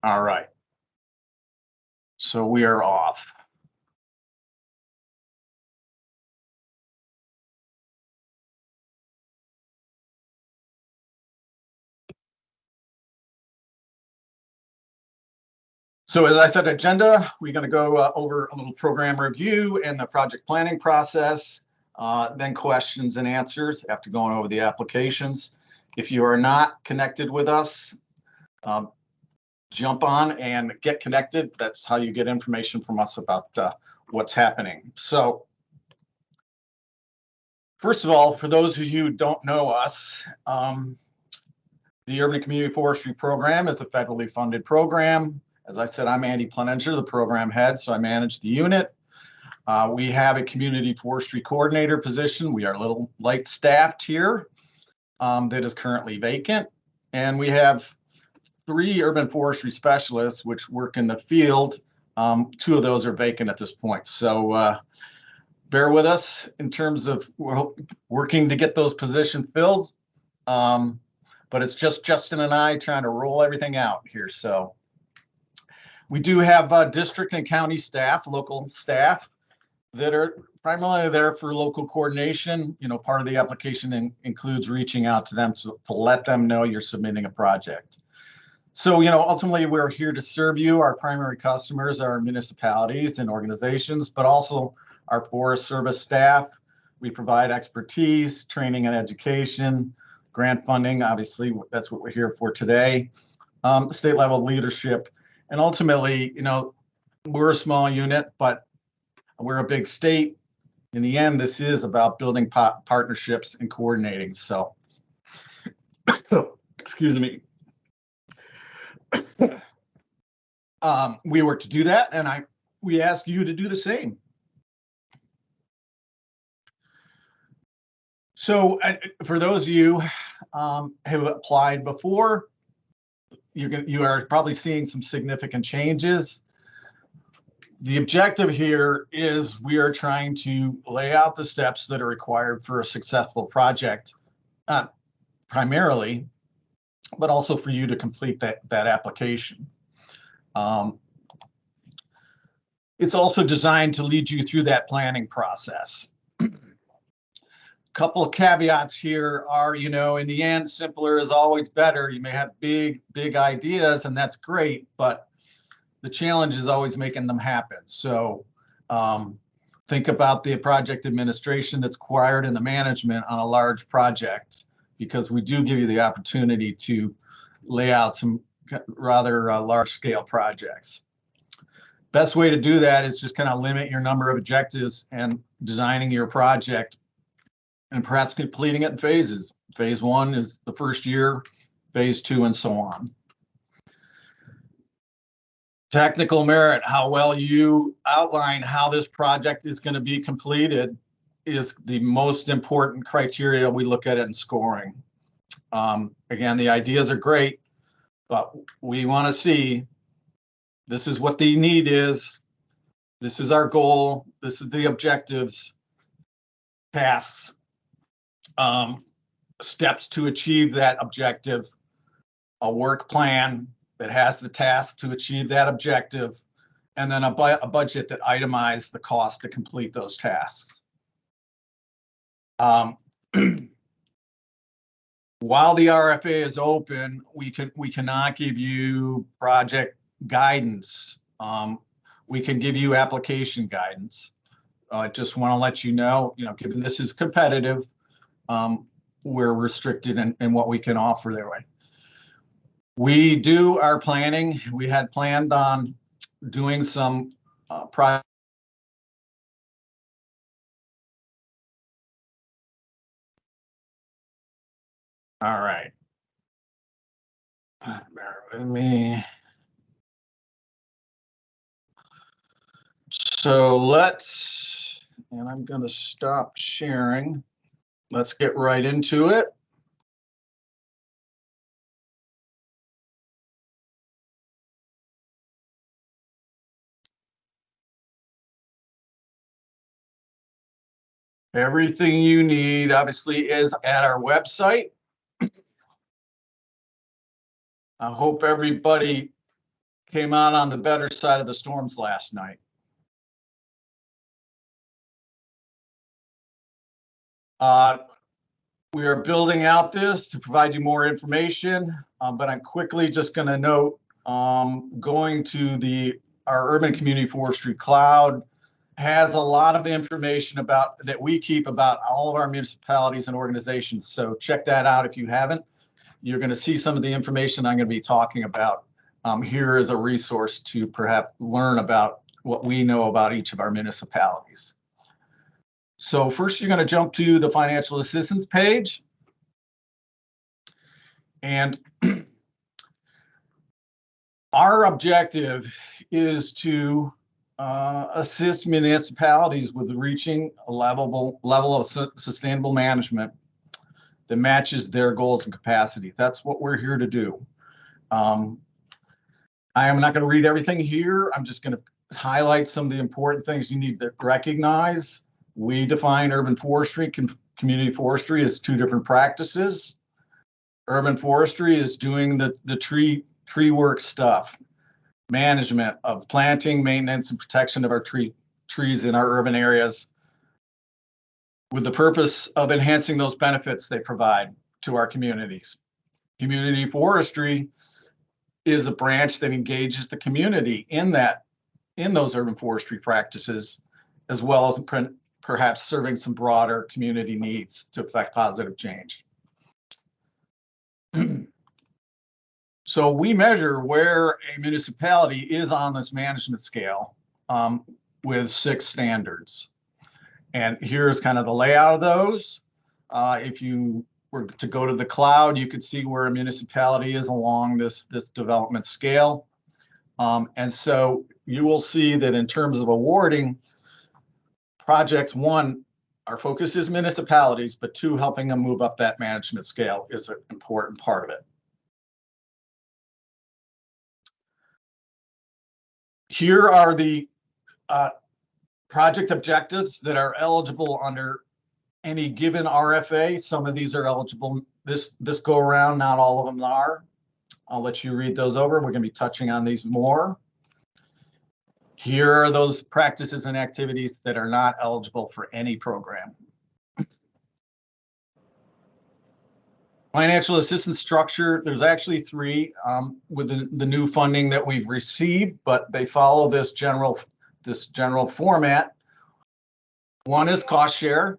All right. So we are off. So as I said, agenda, we're going to go over a little program review and the project planning process, then questions and answers after going over the applications. If you are not connected with us, jump on and get connected. That's how you get information from us about what's happening. So first of all, for those of you who don't know us, the Urban and Community Forestry program is a federally funded program. As I said, I'm Andy Pleninger, the program head, so I manage the unit. We have a community forestry coordinator position. We are a little light staffed here that is currently vacant. And we have 3 urban forestry specialists which work in the field. 2 of those are vacant at this point. So bear with us in terms of working to get those positions filled. But it's just Justin and I trying to roll everything out here. So we do have district and county staff, local staff that are primarily there for local coordination. You know, part of the application includes reaching out to them to let them know you're submitting a project. So, you know, ultimately we're here to serve you. Our primary customers are municipalities and organizations, but also our Forest Service staff. We provide expertise, training and education, grant funding. Obviously, that's what we're here for today. State level leadership. And ultimately, you know, we're a small unit, but we're a big state. In the end, this is about building partnerships and coordinating. So, excuse me. We work to do that, and we ask you to do the same. So, for those of you who have applied before, you are probably seeing some significant changes. The objective here is we are trying to lay out the steps that are required for a successful project, primarily, but also for you to complete that application. It's also designed to lead you through that planning process. Couple of caveats here are, you know, in the end, simpler is always better. You may have big ideas, and that's great, but the challenge is always making them happen. So think about the project administration that's required in the management on a large project, because we do give you the opportunity to lay out some rather large scale projects. Best way to do that is just kind of limit your number of objectives and designing your project and perhaps completing it in phases. Phase 1 is the first year, phase 2, and so on. Technical merit, how well you outline how this project is going to be completed, is the most important criteria we look at in scoring. Again, the ideas are great, but we want to see this is what the need is, this is our goal, this is the objectives, tasks, steps to achieve that objective, a work plan that has the tasks to achieve that objective, and then a budget that itemizes the cost to complete those tasks. While the RFA is open, we cannot give you project guidance. We can give you application guidance. I just want to let you know, given this is competitive, we're restricted in what we can offer their way. We do our planning. We had planned on doing some project. All right. Bear with me. So and I'm going to stop sharing. Let's get right into it. Everything you need, obviously, is at our website. I hope everybody came out on the better side of the storms last night. We are building out this to provide you more information, but I'm quickly just going to note, going to our Urban Community Forestry Cloud has a lot of information that we keep about all of our municipalities and organizations. So check that out if you haven't. You're going to see some of the information I'm going to be talking about here as a resource to perhaps learn about what we know about each of our municipalities. So first, you're going to jump to the financial assistance page. And our objective is to assist municipalities with reaching a level of sustainable management that matches their goals and capacity. That's what we're here to do. I am not going to read everything here. I'm just going to highlight some of the important things you need to recognize. We define urban forestry, community forestry as two different practices. Urban forestry is doing the tree work stuff, management of planting, maintenance, and protection of our trees in our urban areas with the purpose of enhancing those benefits they provide to our communities. Community forestry is a branch that engages the community in those urban forestry practices, as well as perhaps serving some broader community needs to affect positive change. So we measure where a municipality is on this management scale with 6 standards. And here's kind of the layout of those. If you were to go to the cloud, you could see where a municipality is along this development scale. And so you will see that in terms of awarding projects, 1, our focus is municipalities, but 2, helping them move up that management scale is an important part of it. Here are the project objectives that are eligible under any given RFA. Some of these are eligible this go around, not all of them are. I'll let you read those over. We're going to be touching on these more. Here are those practices and activities that are not eligible for any program. Financial assistance structure, there's actually 3 with the new funding that we've received, but they follow this general format. 1 is cost share.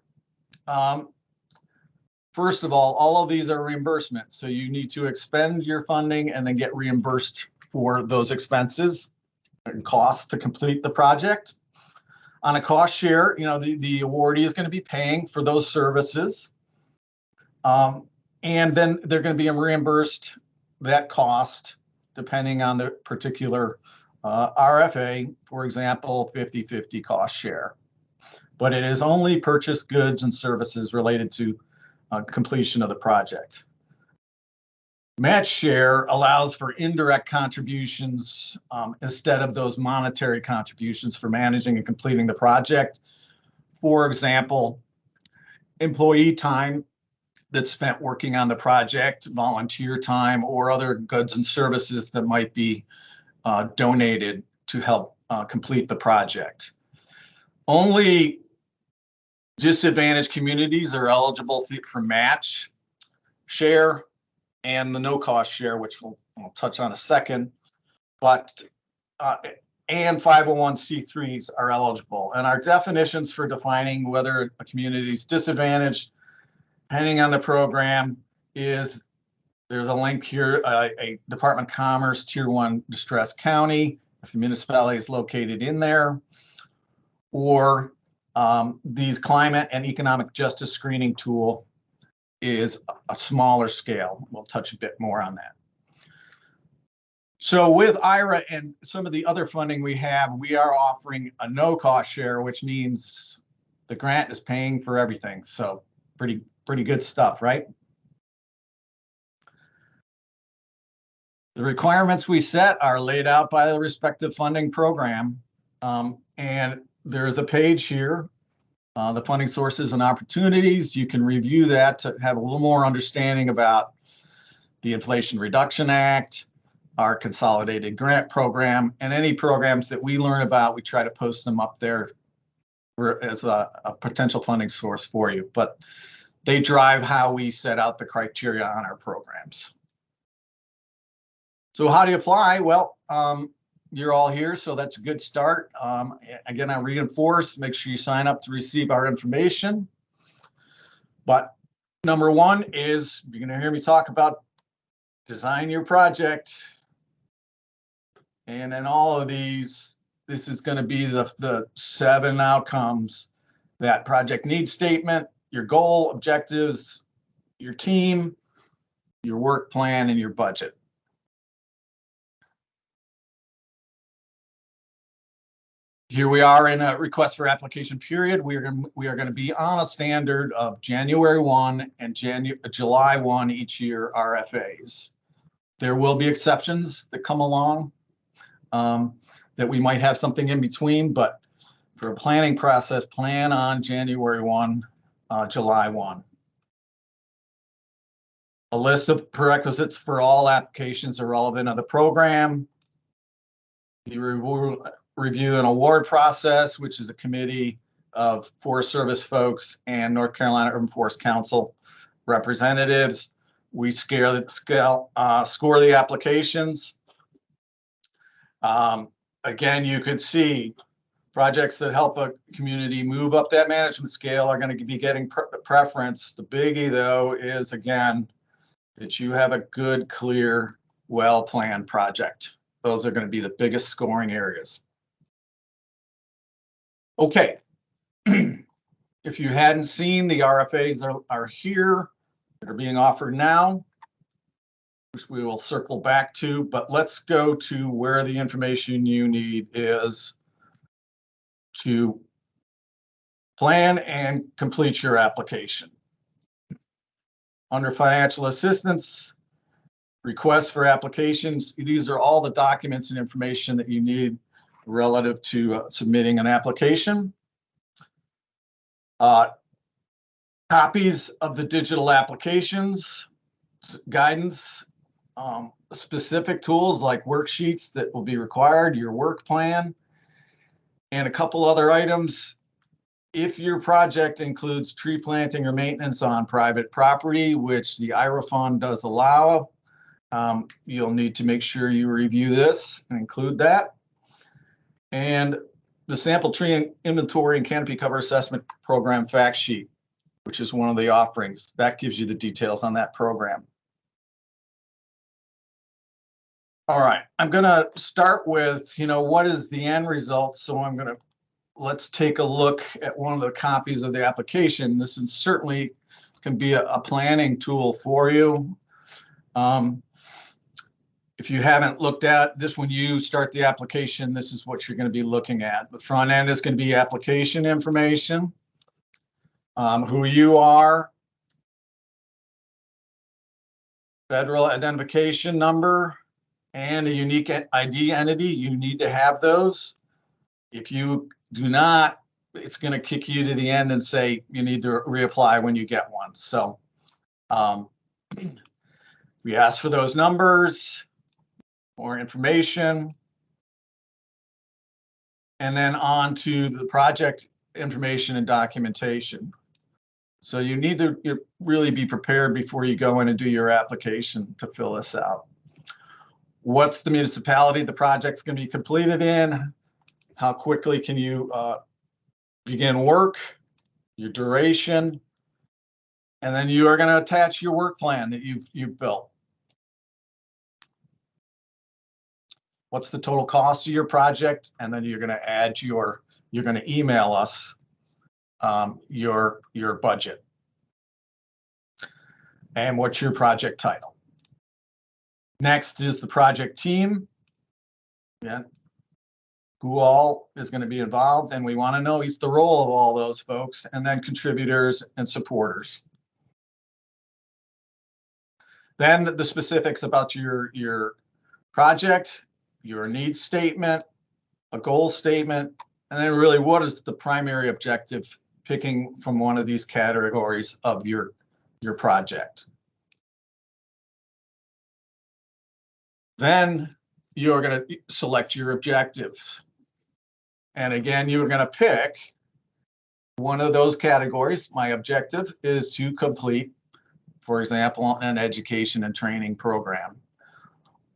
First of all of these are reimbursements. So you need to expend your funding and then get reimbursed for those expenses and costs to complete the project. On a cost share, the awardee is going to be paying for those services. And then they're going to be reimbursed that cost depending on the particular RFA, for example, 50-50 cost share. But it is only purchased goods and services related to completion of the project. Match share allows for indirect contributions instead of those monetary contributions for managing and completing the project. For example, employee time that's spent working on the project, volunteer time, or other goods and services that might be donated to help complete the project. Only disadvantaged communities are eligible for match share and the no-cost share, which I'll touch on a second. But and 501c3s are eligible. And our definitions for defining whether a community is disadvantaged, depending on the program, is there's a link here, a Department of Commerce Tier 1 distressed county, if the municipality is located in there, or these climate and economic justice screening tool is a smaller scale. We'll touch a bit more on that. So with IRA and some of the other funding we have, we are offering a no-cost share, which means the grant is paying for everything. So pretty good stuff, right? The requirements we set are laid out by the respective funding program. And there's a page here, the funding sources and opportunities. You can review that to have a little more understanding about the Inflation Reduction Act, our consolidated grant program, and any programs that we learn about, we try to post them up there as a potential funding source for you. But they drive how we set out the criteria on our programs. So how do you apply? Well, you're all here, so that's a good start. Again, I reinforce, make sure you sign up to receive our information. But number one is, you're going to hear me talk about design your project. And in all of these, this is going to be the 7 outcomes: that project needs statement, your goal, objectives, your team, your work plan, and your budget. Here we are in a request for application period. We are going to be on a standard of January 1 and July 1 each year RFAs. There will be exceptions that come along, that we might have something in between, but for a planning process, plan on January 1, July 1. A list of prerequisites for all applications are relevant of the program. The review and award process, which is a committee of Forest Service folks and North Carolina Urban Forest Council representatives. We score the applications. Again, you could see projects that help a community move up that management scale are going to be getting preference. The biggie, though, is, again, that you have a good, clear, well-planned project. Those are going to be the biggest scoring areas. Okay. If you hadn't seen, the RFAs are here. They're being offered now, which we will circle back to, but let's go to where the information you need is to plan and complete your application. Under financial assistance, requests for applications, these are all the documents and information that you need relative to submitting an application. Copies of the digital applications, guidance, specific tools like worksheets that will be required, your work plan, and a couple other items. If your project includes tree planting or maintenance on private property, which the IRA fund does allow, you'll need to make sure you review this and include that. And the sample tree inventory and canopy cover assessment program fact sheet, which is one of the offerings. That gives you the details on that program. All right, I'm going to start with, what is the end result? So let's take a look at one of the copies of the application. This is certainly can be a planning tool for you. If you haven't looked at this when you start the application, this is what you're going to be looking at. The front end is going to be application information, who you are, federal identification number, and a unique ID entity. You need to have those. If you do not, it's going to kick you to the end and say you need to reapply when you get one. So we ask for those numbers, more information, and then on to the project information and documentation. So you need to really be prepared before you go in and do your application to fill this out. What's the municipality the project's going to be completed in? How quickly can you begin work, your duration, and then you are going to attach your work plan that you've built. What's the total cost of your project? And then you're going to add you're going to email us your budget. And what's your project title? Next is the project team. Yeah. Who all is going to be involved, and we want to know the role of all those folks, and then contributors and supporters. Then the specifics about your project, your needs statement, a goal statement, and then really what is the primary objective, picking from one of these categories of your project. Then you're going to select your objectives. And again, you're going to pick one of those categories. My objective is to complete, for example, an education and training program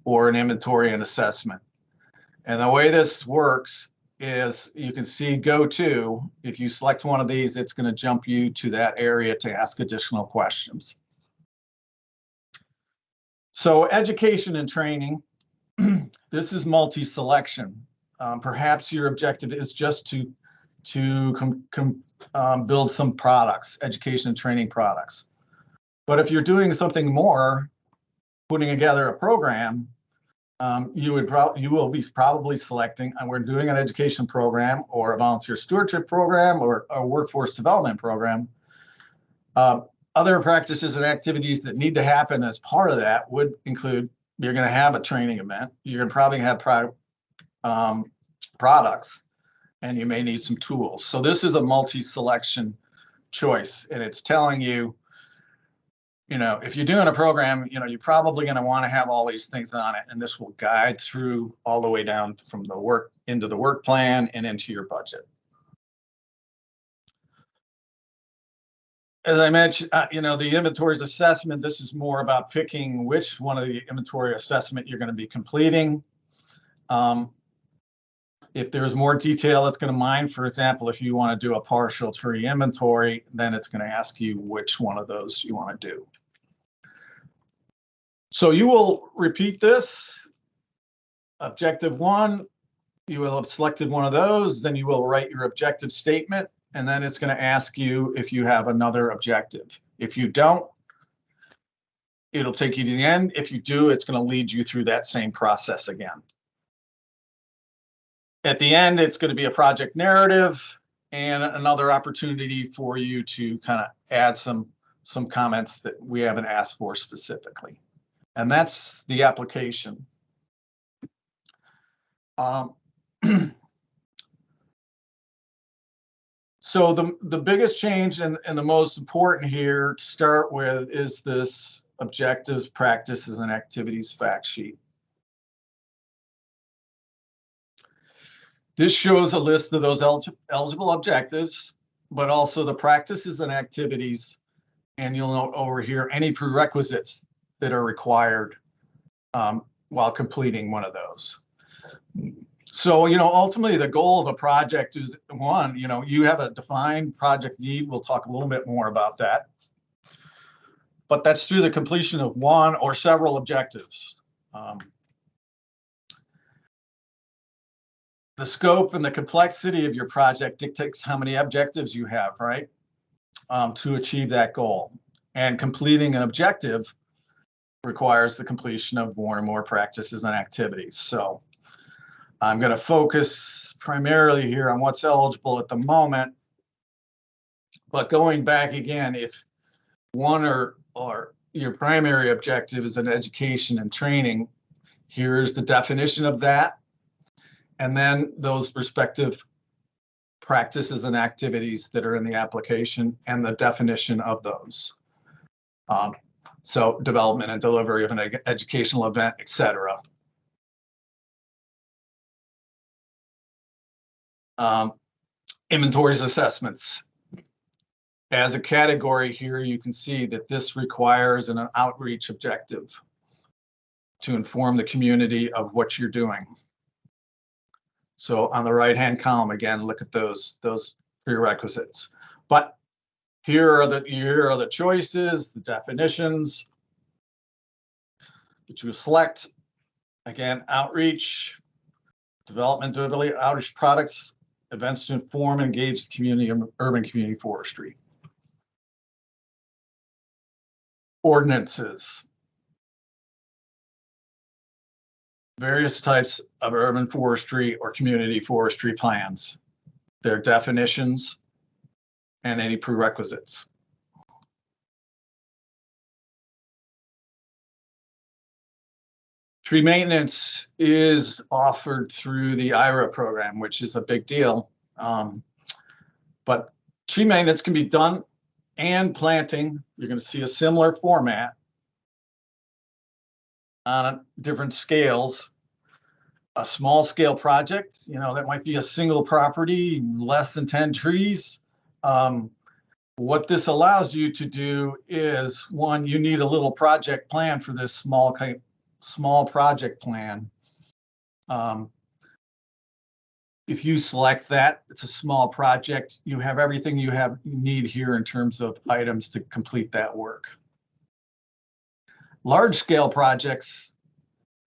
or an inventory and assessment. And the way this works is you can see go to. If you select one of these, it's going to jump you to that area to ask additional questions. So education and training, this is multi-selection. Perhaps your objective is just to build some products, education and training products. But if you're doing something more, putting together a program, you will be probably selecting, and we're doing an education program or a volunteer stewardship program or a workforce development program. Other practices and activities that need to happen as part of that would include, you're going to have a training event. You're going to probably have products, and you may need some tools. So this is a multi-selection choice, and it's telling you, if you're doing a program, you're probably going to want to have all these things on it, and this will guide through all the way down from the work into the work plan and into your budget. As I mentioned, the inventories assessment, this is more about picking which one of the inventory assessment you're going to be completing. If there's more detail, it's going to mine, for example, if you want to do a partial tree inventory, then it's going to ask you which one of those you want to do. So you will repeat this. Objective 1, you will have selected one of those, then you will write your objective statement, and then it's going to ask you if you have another objective. If you don't, it'll take you to the end. If you do, it's going to lead you through that same process again. At the end, it's going to be a project narrative and another opportunity for you to kind of add some comments that we haven't asked for specifically. And that's the application. So the biggest change and the most important here to start with is this objectives, practices, and activities fact sheet. This shows a list of those eligible objectives, but also the practices and activities, and you'll note over here any prerequisites that are required while completing one of those. So, ultimately the goal of a project is, one, you have a defined project need. We'll talk a little bit more about that. But that's through the completion of one or several objectives. The scope and the complexity of your project dictates how many objectives you have, right, to achieve that goal. And completing an objective requires the completion of more and more practices and activities. So I'm going to focus primarily here on what's eligible at the moment. But going back again, if one or your primary objective is an education and training, here's the definition of that. And then those respective practices and activities that are in the application and the definition of those. So development and delivery of an educational event, etc. Inventories assessments. As a category here, you can see that this requires an outreach objective to inform the community of what you're doing. So on the right-hand column, again, look at those prerequisites. But here are the choices, the definitions that you select. Again, outreach, development, outreach products, events to inform and engage the community of urban community forestry. Ordinances. Various types of urban forestry or community forestry plans, their definitions, and any prerequisites. Tree maintenance is offered through the IRA program, which is a big deal. But tree maintenance can be done and planting. You're going to see a similar format. on different scales. A small scale project, that might be a single property, less than 10 trees. What this allows you to do is, one, you need a little project plan for this small project plan. If you select that, it's a small project, you have everything you need here in terms of items to complete that work. Large scale projects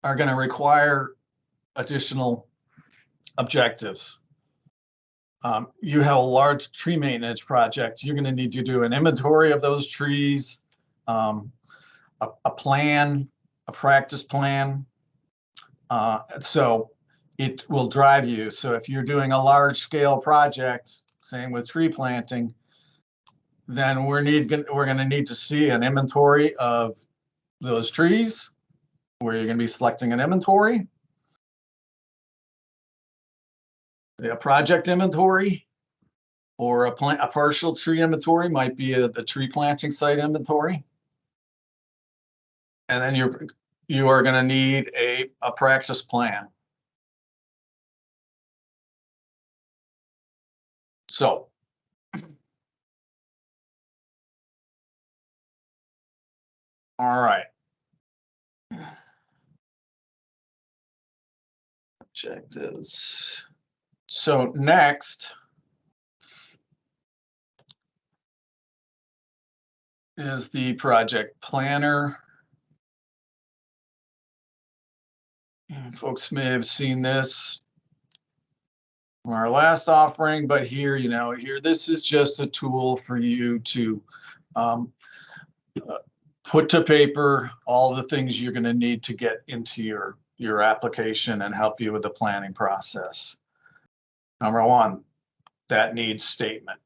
are going to require additional objectives. You have a large tree maintenance project, you're going to need to do an inventory of those trees, a plan, a practice plan. So it will drive you. So if you're doing a large scale project, same with tree planting, then we're going to need to see an inventory of those trees, where you're going to be selecting an inventory. A project inventory or a partial tree inventory might be the tree planting site inventory. And then you are going to need a practice plan. So all right. Objectives. So next is the project planner. Folks may have seen this from our last offering, but here, this is just a tool for you to put to paper all the things you're going to need to get into your application and help you with the planning process. Number one, that needs statement.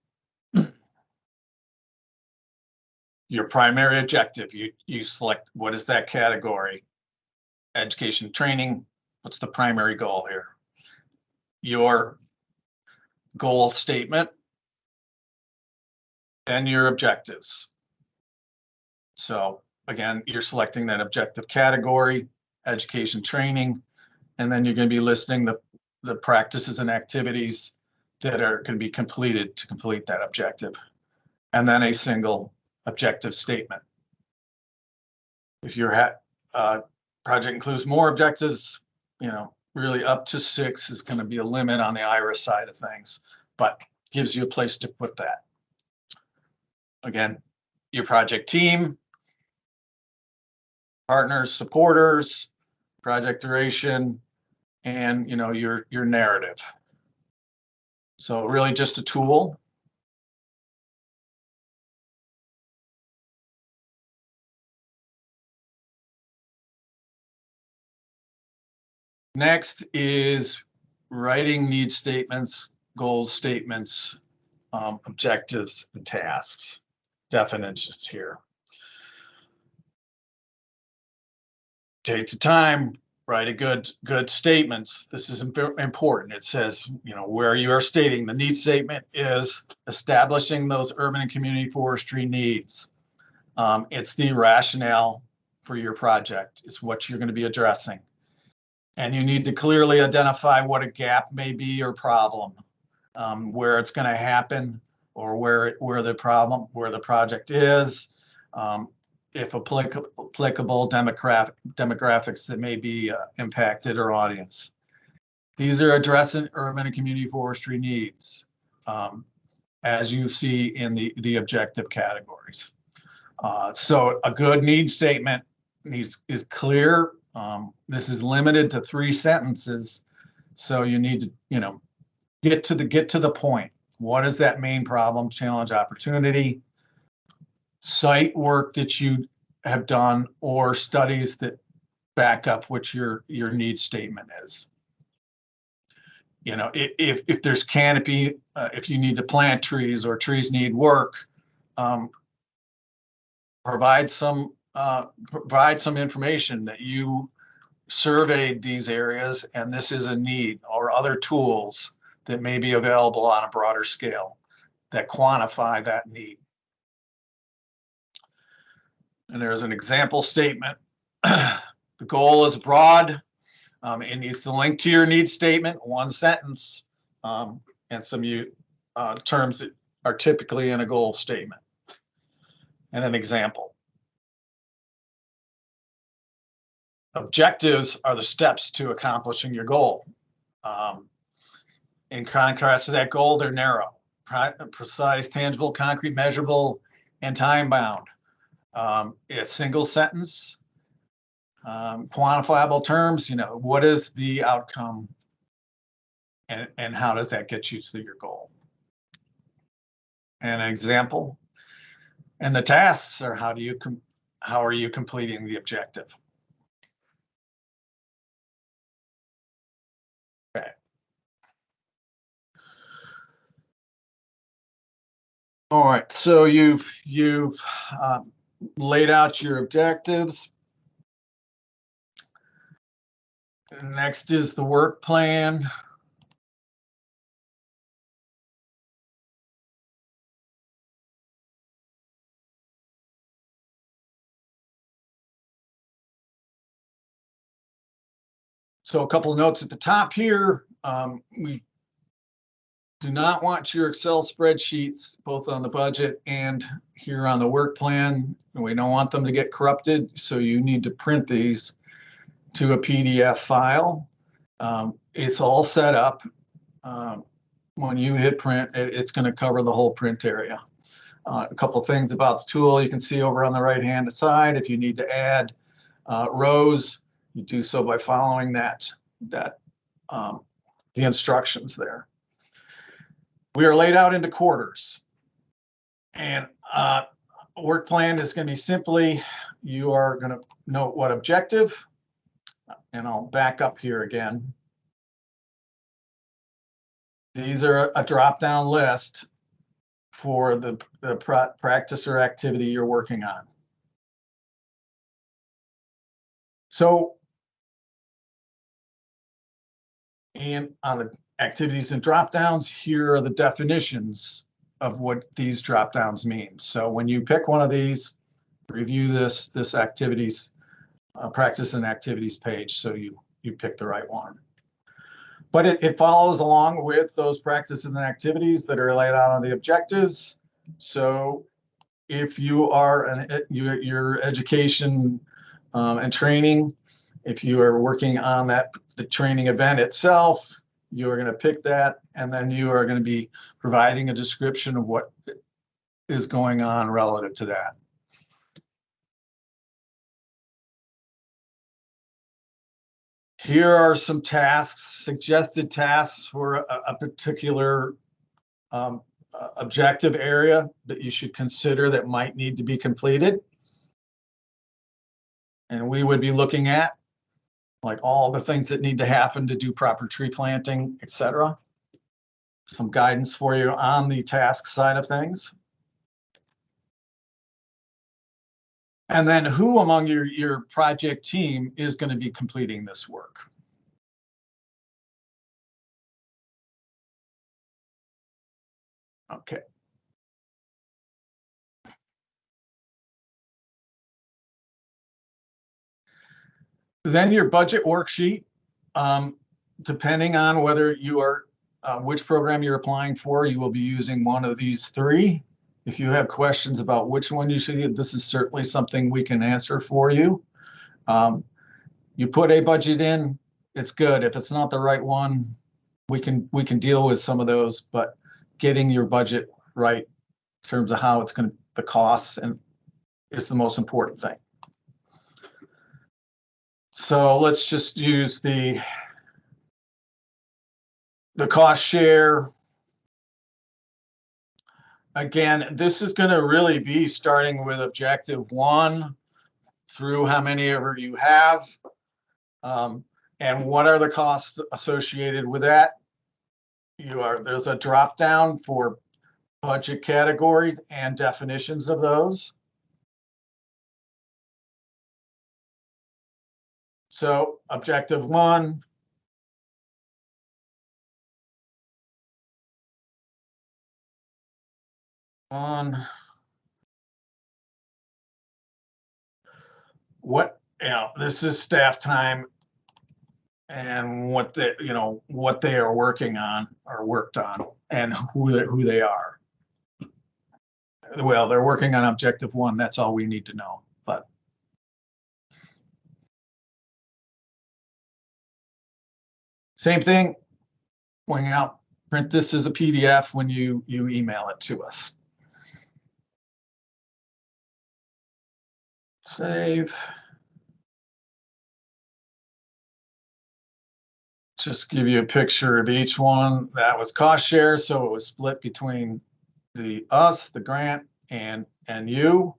Your primary objective, you select what is that category. Education, training, what's the primary goal here? Your goal statement and your objectives. So again, you're selecting that objective category, education, training, and then you're going to be listing the practices and activities that are going to be completed to complete that objective, and then a single objective statement. If your project includes more objectives, really up to 6 is going to be a limit on the IRIS side of things, but gives you a place to put that. Again, your project team, partners, supporters, project duration, and your narrative. So really just a tool. Next is writing need statements, goals statements, objectives, and tasks. Definitions here. Take the time, write a good statements. This is important. It says, where you are stating the need statement is establishing those urban and community forestry needs. It's the rationale for your project. It's what you're going to be addressing. And you need to clearly identify what a gap may be or problem, where it's going to happen, or where the project is, if applicable demographics that may be impacted or audience. These are addressing urban and community forestry needs, as you see in the objective categories. So a good need statement is clear. This is limited to 3 sentences, so you need to get to the point. What is that main problem, challenge, opportunity? Cite work that you have done or studies that back up what your need statement is. If there's canopy, if you need to plant trees or trees need work, provide some information that you surveyed these areas and this is a need, or other tools that may be available on a broader scale that quantify that need. And there's an example statement The goal is broad. It needs to link to your needs statement, one sentence, and some terms that are typically in a goal statement. And an example. Objectives are the steps to accomplishing your goal. In contrast to that goal, they're narrow, precise, tangible, concrete, measurable, and time-bound. It's single sentence, quantifiable terms. What is the outcome, and how does that get you to your goal? And an example. And the tasks are how are you completing the objective? Okay. All right, so you've laid out your objectives. Next is the work plan. So a couple of notes at the top here. We do not want your Excel spreadsheets, both on the budget and here on the work plan. And we don't want them to get corrupted. So you need to print these to a PDF file. It's all set up. When you hit print, it's going to cover the whole print area. A couple of things about the tool you can see over on the right-hand side. If you need to add rows, you do so by following the instructions there. We are laid out into quarters, and work plan is going to be simply, you are going to note what objective, and I'll back up here again. These are a drop-down list for the practice or activity you're working on. So, and on the activities and drop-downs, here are the definitions of what these drop-downs mean. So when you pick one of these, review this activities, practice and activities page, so you pick the right one. But it follows along with those practices and activities that are laid out on the objectives. So if you are your education and training, if you are working on the training event itself, you are going to pick that, and then you are going to be providing a description of what is going on relative to that. Here are some tasks, suggested tasks for a particular objective area that you should consider that might need to be completed. And we would be looking at like all the things that need to happen to do proper tree planting, etc. Some guidance for you on the task side of things. And then who among your project team is going to be completing this work? Okay. Then your budget worksheet, depending on whether you are, which program you're applying for, you will be using one of these three. If you have questions about which one you should use, this is certainly something we can answer for you. You put a budget in, it's good. If it's not the right one, we can deal with some of those, but getting your budget right in terms of how it's going to, the costs, and is the most important thing. So let's just use the cost share. Again, this is going to really be starting with objective 1 through how many ever you have, and what are the costs associated with that. There's a drop down for budget categories and definitions of those. So objective 1, what this is staff time and what they, what they are working on or worked on and who they are. Well, they're working on objective 1. That's all we need to know. But same thing, when you print this as a PDF when you email it to us. Save. Just give you a picture of each one. That was cost share, so it was split between us, the grant, and you.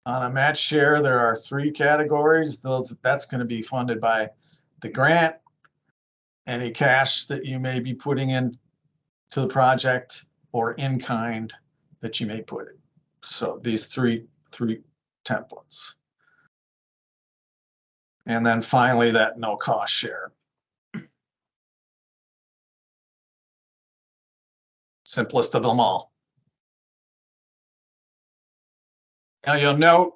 On a match share, there are 3 categories. That's going to be funded by the grant, any cash that you may be putting in to the project, or in kind that you may put in. So these three templates. And then finally, that no cost share. Simplest of them all. Now you'll note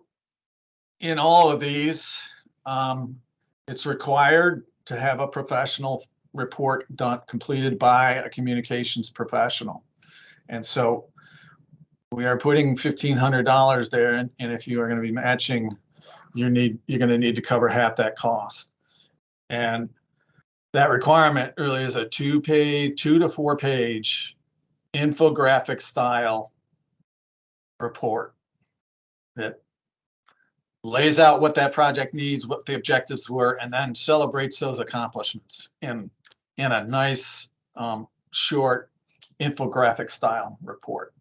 in all of these, it's required to have a professional report completed by a communications professional. And so we are putting $1,500 there, and if you are going to be matching, you're going to need to cover half that cost. And that requirement really is a 2 to 4 page infographic style report that lays out what that project needs, what the objectives were, and then celebrates those accomplishments in a nice, short infographic style report.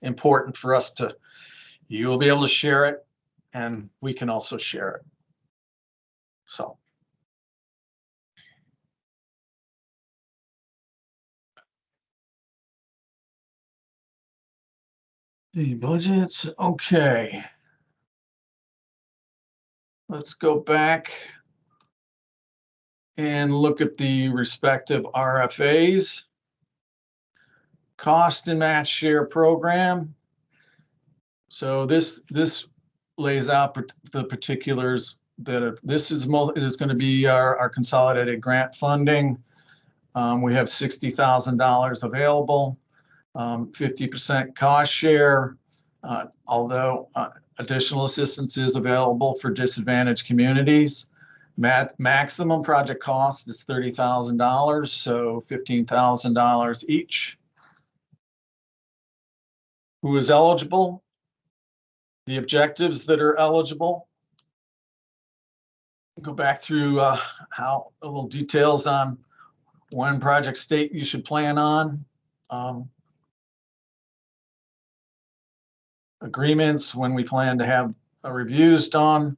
Important for us to, you'll be able to share it, and we can also share it. So. The budgets, okay. Let's go back and look at the respective RFAs. Cost and match share program. So this lays out the particulars that are, this is going to be our consolidated grant funding. We have $60,000 available, 50% cost share, although additional assistance is available for disadvantaged communities. Maximum project cost is $30,000, so $15,000 each. Who is eligible? The objectives that are eligible. Go back through how a little details on when project state you should plan on. Agreements, when we plan to have reviews done,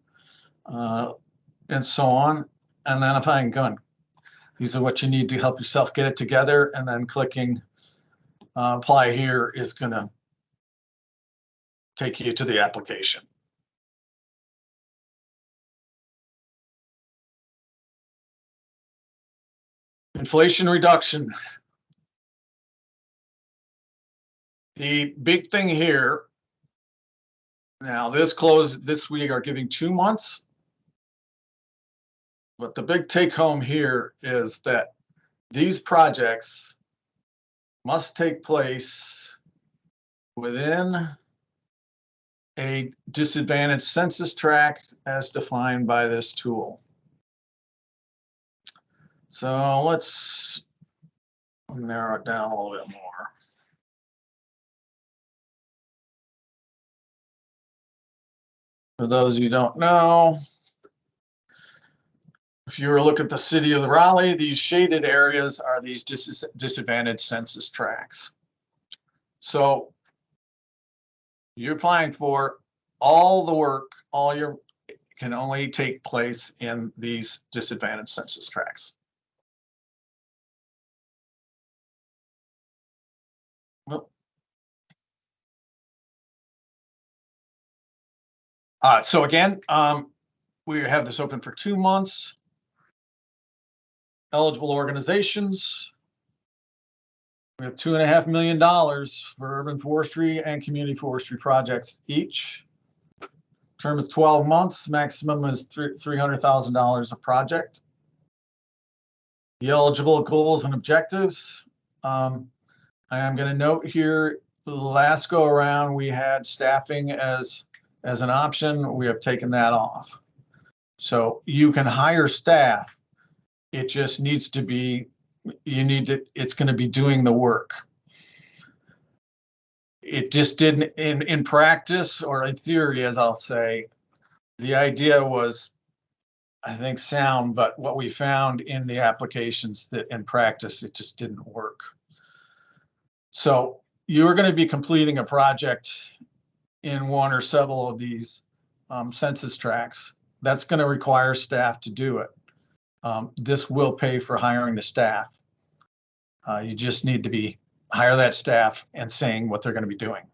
and so on. And then if I'm going, these are what you need to help yourself get it together, and then clicking apply here is going to take you to the application. Inflation reduction. The big thing here, now this week are giving 2 months, but the big take home here is that these projects must take place within a disadvantaged census tract as defined by this tool. So let's narrow it down a little bit more. For those of you who don't know, if you were to look at the city of Raleigh, these shaded areas are these disadvantaged census tracts. So you're applying for all the work, can only take place in these disadvantaged census tracts. Well, so again, we have this open for 2 months. Eligible organizations. We have $2.5 million for urban forestry and community forestry projects each. Term is 12 months, maximum is $300,000 a project. The eligible goals and objectives. I am going to note here, the last go around, we had staffing as an option. We have taken that off. So you can hire staff. It just needs to be, it's going to be doing the work. It just didn't, in practice or in theory, as I'll say, the idea was, I think, sound, but what we found in the applications that in practice, it just didn't work. So you're going to be completing a project in one or several of these census tracts. That's going to require staff to do it. This will pay for hiring the staff. You just need to hire that staff and saying what they're going to be doing.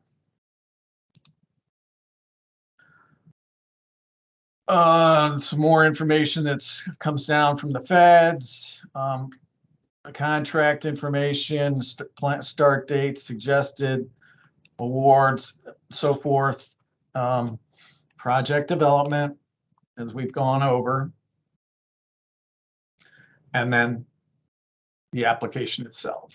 Some more information that comes down from the feds, the contract information, start date, suggested awards, so forth, project development, as we've gone over, and then the application itself.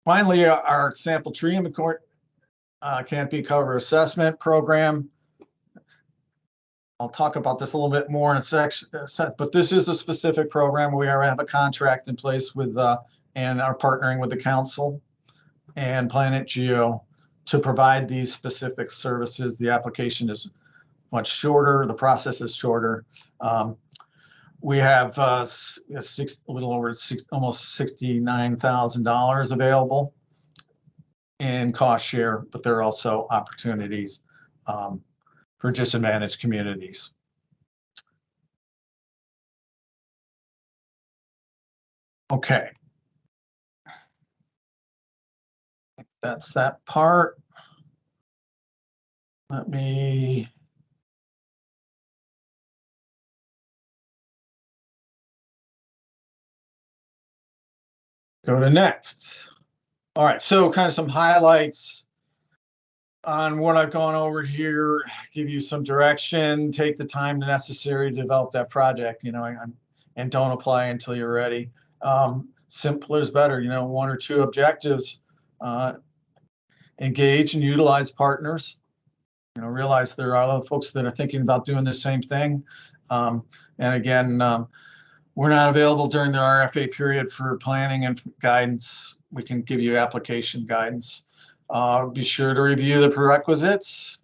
Finally, our sample tree inventory canopy cover assessment program. I'll talk about this a little bit more in a section, but this is a specific program. We have a contract in place with and are partnering with the council and Planet Geo to provide these specific services. The application is much shorter. The process is shorter. We have a little over almost $69,000 available in cost share, but there are also opportunities for disadvantaged communities. Okay. That's that part. Let me go to next. All right, so kind of some highlights on what I've gone over here, give you some direction, take the time necessary to develop that project, and don't apply until you're ready. Simpler is better, 1 or 2 objectives. Engage and utilize partners. Realize there are other folks that are thinking about doing the same thing. And again, we're not available during the RFA period for planning and guidance. We can give you application guidance. Be sure to review the prerequisites.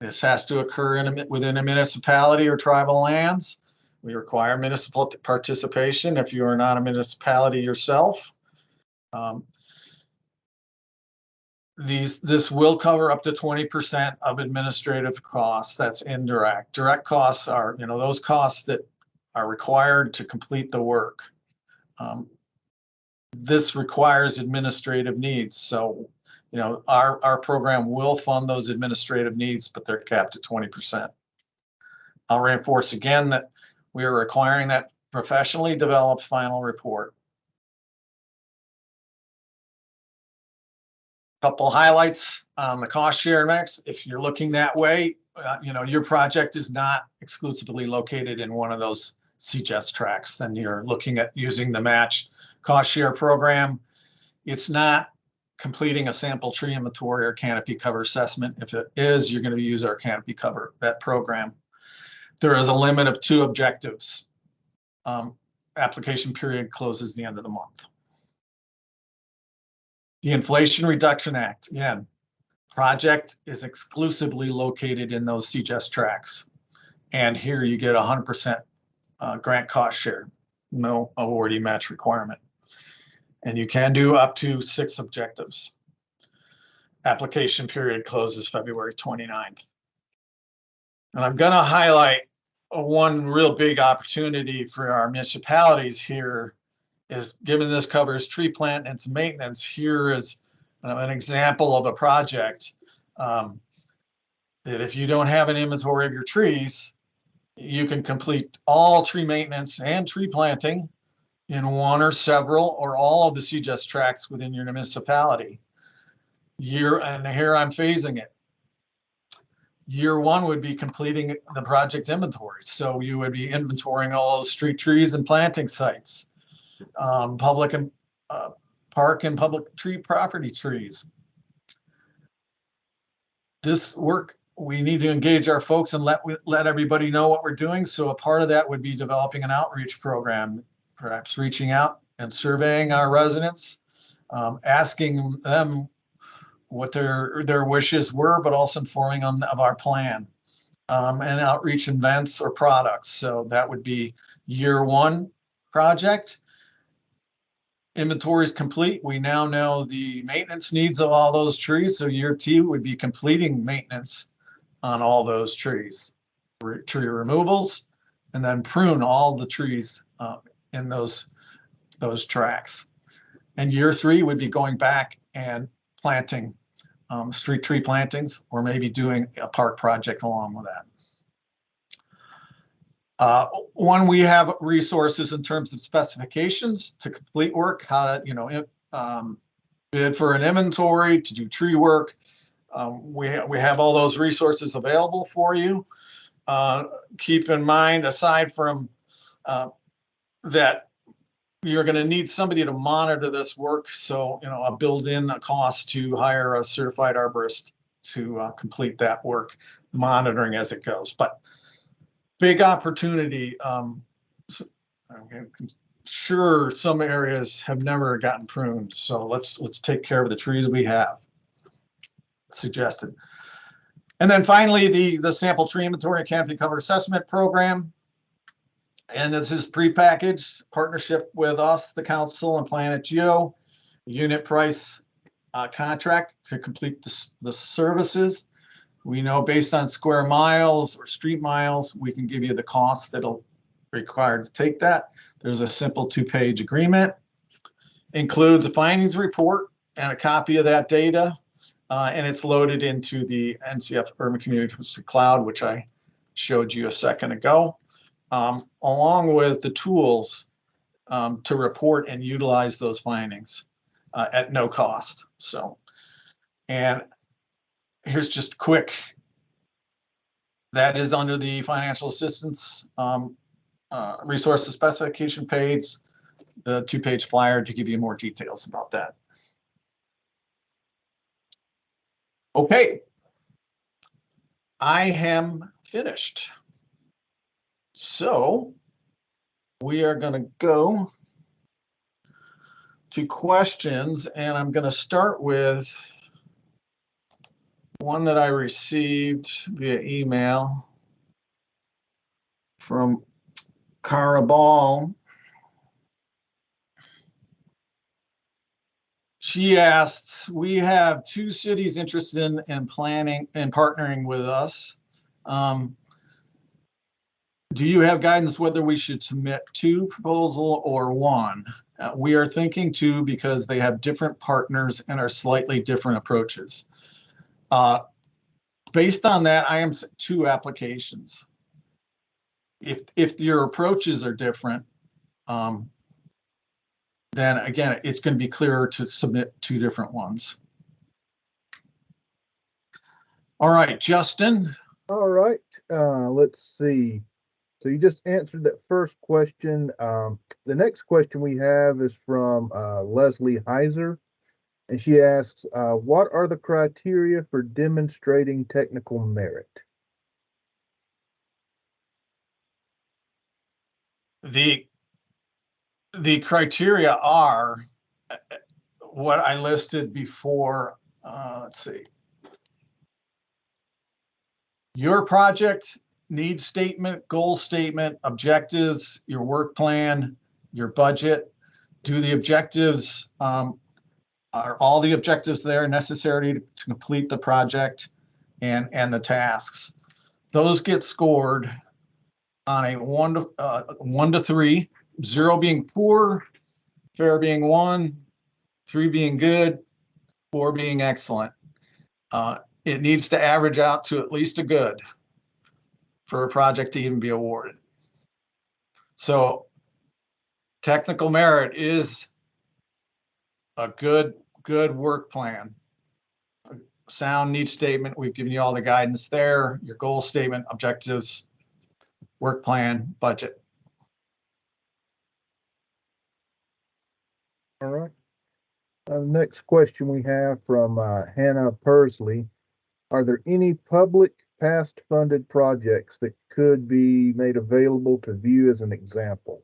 This has to occur within a municipality or tribal lands. We require municipal participation if you are not a municipality yourself. This will cover up to 20% of administrative costs. That's indirect. Direct costs are, those costs that are required to complete the work. This requires administrative needs. So, our program will fund those administrative needs, but they're capped at 20%. I'll reinforce again that we are requiring that professionally developed final report. Couple highlights on the cost share mix. If you're looking that way, your project is not exclusively located in one of those CGES tracks, then you're looking at using the match cost share program. It's not completing a sample tree inventory or canopy cover assessment. If it is, you're going to use our canopy cover, that program. There is a limit of 2 objectives. Application period closes the end of the month. The Inflation Reduction Act, again, project is exclusively located in those CGES tracks. And here you get 100% grant cost share, no awardee match requirement. And you can do up to 6 objectives. Application period closes February 29th. And I'm going to highlight one real big opportunity for our municipalities here is, given this covers tree plant and some maintenance, here is an example of a project that if you don't have an inventory of your trees, you can complete all tree maintenance and tree planting in one or several or all of the CGS tracks within your municipality. And here I'm phasing it. Year one would be completing the project inventory. So you would be inventorying all those street trees and planting sites, public and park and public tree property trees. This work, we need to engage our folks and let everybody know what we're doing. So a part of that would be developing an outreach program, perhaps reaching out and surveying our residents, asking them what their wishes were, but also informing them of our plan, and outreach events or products. So that would be year one project. Inventory is complete. We now know the maintenance needs of all those trees. So year two would be completing maintenance on all those trees, tree removals, and then prune all the trees in those tracks. And year three would be going back and planting street tree plantings, or maybe doing a park project along with that. One, we have resources in terms of specifications to complete work, how to bid for an inventory, to do tree work. We have all those resources available for you. Keep in mind, aside from that, you're going to need somebody to monitor this work. So, I'll build in a cost to hire a certified arborist to complete that work, monitoring as it goes. But big opportunity. Sure, some areas have never gotten pruned. So let's take care of the trees we have suggested. And then finally, the sample tree inventory and canopy cover assessment program. And this is prepackaged partnership with us, the council, and Planet Geo, unit price contract to complete the services. We know based on square miles or street miles, we can give you the cost that'll be required to take that. There's a simple 2-page agreement. Includes a findings report and a copy of that data. And it's loaded into the NCF Urban Community Forestry Cloud, which I showed you a second ago. Along with the tools to report and utilize those findings at no cost. So, and here's just quick. That is under the financial assistance resources specification page, the 2-page flyer to give you more details about that. Okay, I am finished. So we are going to go to questions, and I'm going to start with one that I received via email from Cara Ball. She asks, we have 2 cities interested in planning and partnering with us. Do you have guidance whether we should submit 2 proposals or 1? We are thinking 2 because they have different partners and are slightly different approaches. Based on that, I am 2 applications. If your approaches are different, then again, it's going to be clearer to submit 2 different ones. All right, Justin. All right, let's see. So you just answered that first question. The next question we have is from Leslie Heiser, and she asks, what are the criteria for demonstrating technical merit? The criteria are what I listed before. Let's see. Your project needs statement, goal statement, objectives, your work plan, your budget. Do the objectives, are all the objectives there necessary to complete the project and the tasks? Those get scored on a 1 to 3, 0 being poor, fair being 1, 3 being good, 4 being excellent. It needs to average out to at least a good for a project to even be awarded. So technical merit is a good work plan. Sound needs statement. We've given you all the guidance there, your goal statement, objectives, work plan, budget. All right. Next question we have from Hannah Pursley. Are there any public past funded projects that could be made available to view as an example?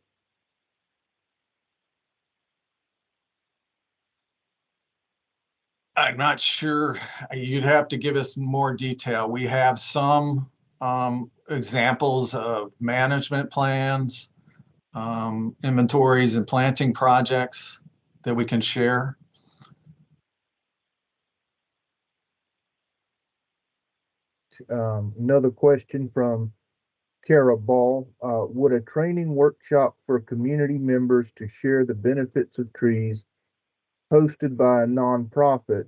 I'm not sure. You'd have to give us more detail. We have some examples of management plans, inventories and planting projects that we can share. Another question from Kara Ball. Would a training workshop for community members to share the benefits of trees hosted by a nonprofit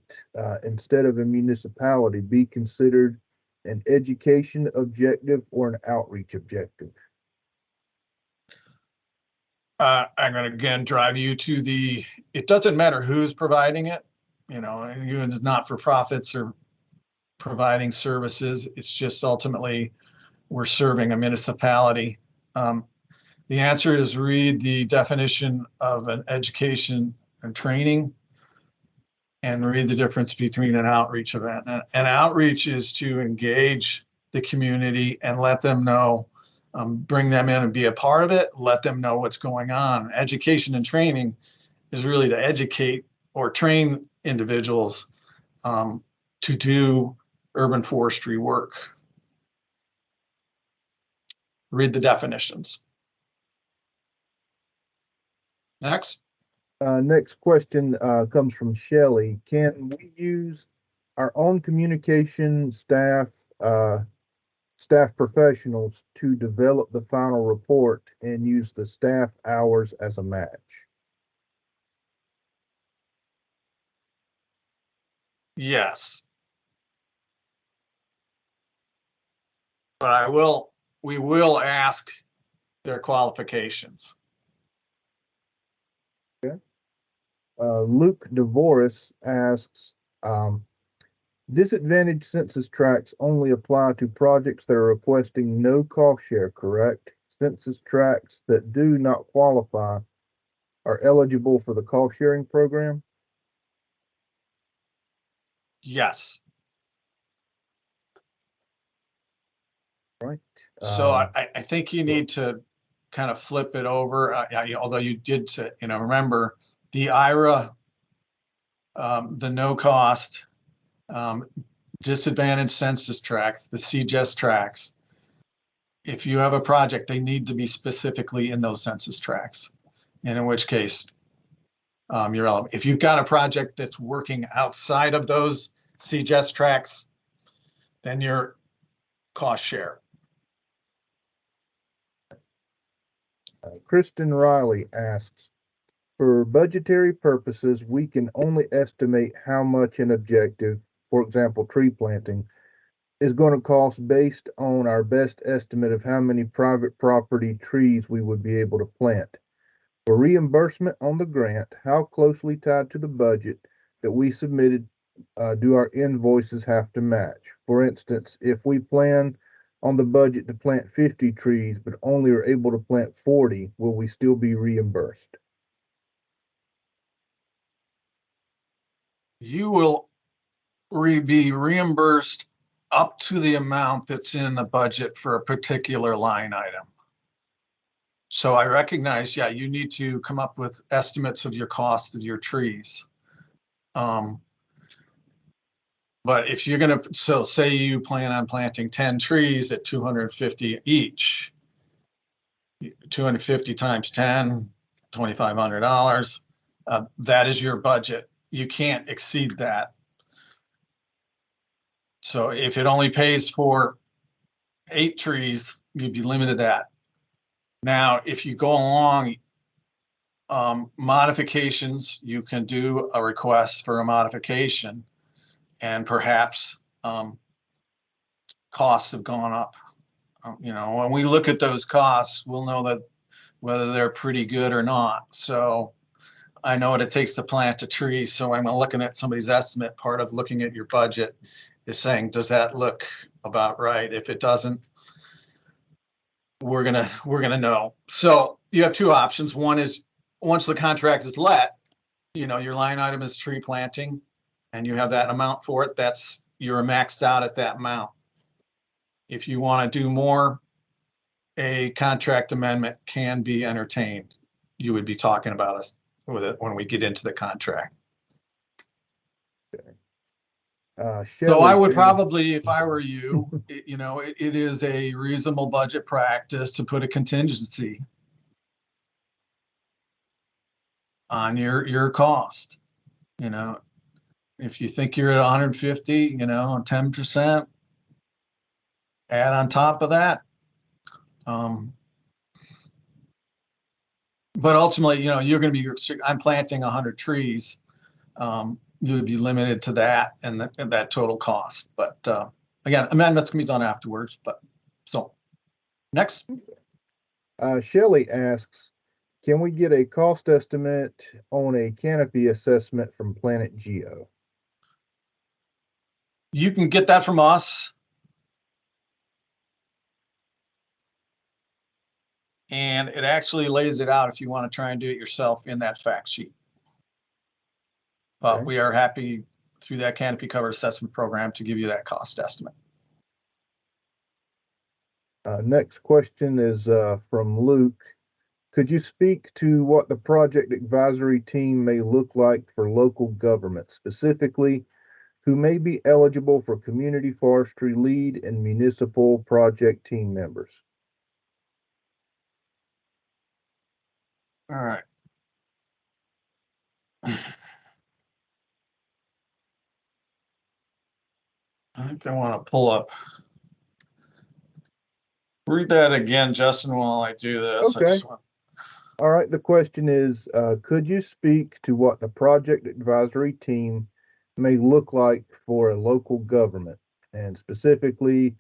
instead of a municipality be considered an education objective or an outreach objective? I'm going to again drive you to it doesn't matter who's providing it, it's not for profits or providing services. It's just ultimately we're serving a municipality. The answer is read the definition of an education and training and read the difference between an outreach event. An outreach is to engage the community and let them know, bring them in and be a part of it, let them know what's going on. Education and training is really to educate or train individuals to do urban forestry work. Read the definitions. Next. Next question comes from Shelley. Can we use our own communication staff professionals to develop the final report and use the staff hours as a match? Yes. But we will ask their qualifications. Okay. Luke DeVoris asks, disadvantaged census tracts only apply to projects that are requesting no cost share, correct? Census tracts that do not qualify are eligible for the cost sharing program? Yes. Right. So I think you need to kind of flip it over. Although you did say, remember the IRA, the no cost, disadvantaged census tracts, the CGES tracts. If you have a project, they need to be specifically in those census tracts, and in which case you're relevant. If you've got a project that's working outside of those CGES tracts, then you're cost share. Kristen Riley asks, for budgetary purposes, we can only estimate how much an objective, for example, tree planting, is going to cost based on our best estimate of how many private property trees we would be able to plant. For reimbursement on the grant, how closely tied to the budget that we submitted do our invoices have to match? For instance, if we plan on the budget to plant 50 trees, but only are able to plant 40, will we still be reimbursed? You will be reimbursed up to the amount that's in the budget for a particular line item. So I recognize, you need to come up with estimates of your cost of your trees. But if you're going to, so say you plan on planting 10 trees at 250 each, 250 times 10, $2,500. That is your budget. You can't exceed that. So if it only pays for 8 trees, you'd be limited to that. Now, if you go along, modifications, you can do a request for a modification, and perhaps costs have gone up. When we look at those costs, we'll know that whether they're pretty good or not. So I know what it takes to plant a tree. So when I'm looking at somebody's estimate, part of looking at your budget is saying, does that look about right? If it doesn't, we're gonna know. So you have two options. One is once the contract is let, your line item is tree planting and you have that amount for it. You're maxed out at that amount. If you want to do more, a contract amendment can be entertained. You would be talking about us with it when we get into the contract. So I would probably, if I were you, it is a reasonable budget practice to put a contingency on your cost. If you think you're at 150, 10%, add on top of that. But ultimately, you're going to be, I'm planting 100 trees. You would be limited to that and that total cost. But again, amendments can be done afterwards. But so next. Shelley asks, can we get a cost estimate on a canopy assessment from Planet Geo? You can get that from us. And it actually lays it out if you want to try and do it yourself in that fact sheet. But we are happy through that canopy cover assessment program to give you that cost estimate. Next question is from Luke. Could you speak to what the project advisory team may look like for local government, specifically who may be eligible for community forestry lead and municipal project team members? All right. I think I want to pull up. Read that again, Justin, while I do this. Okay. All right. The question is, could you speak to what the project advisory team may look like for a local government, and specifically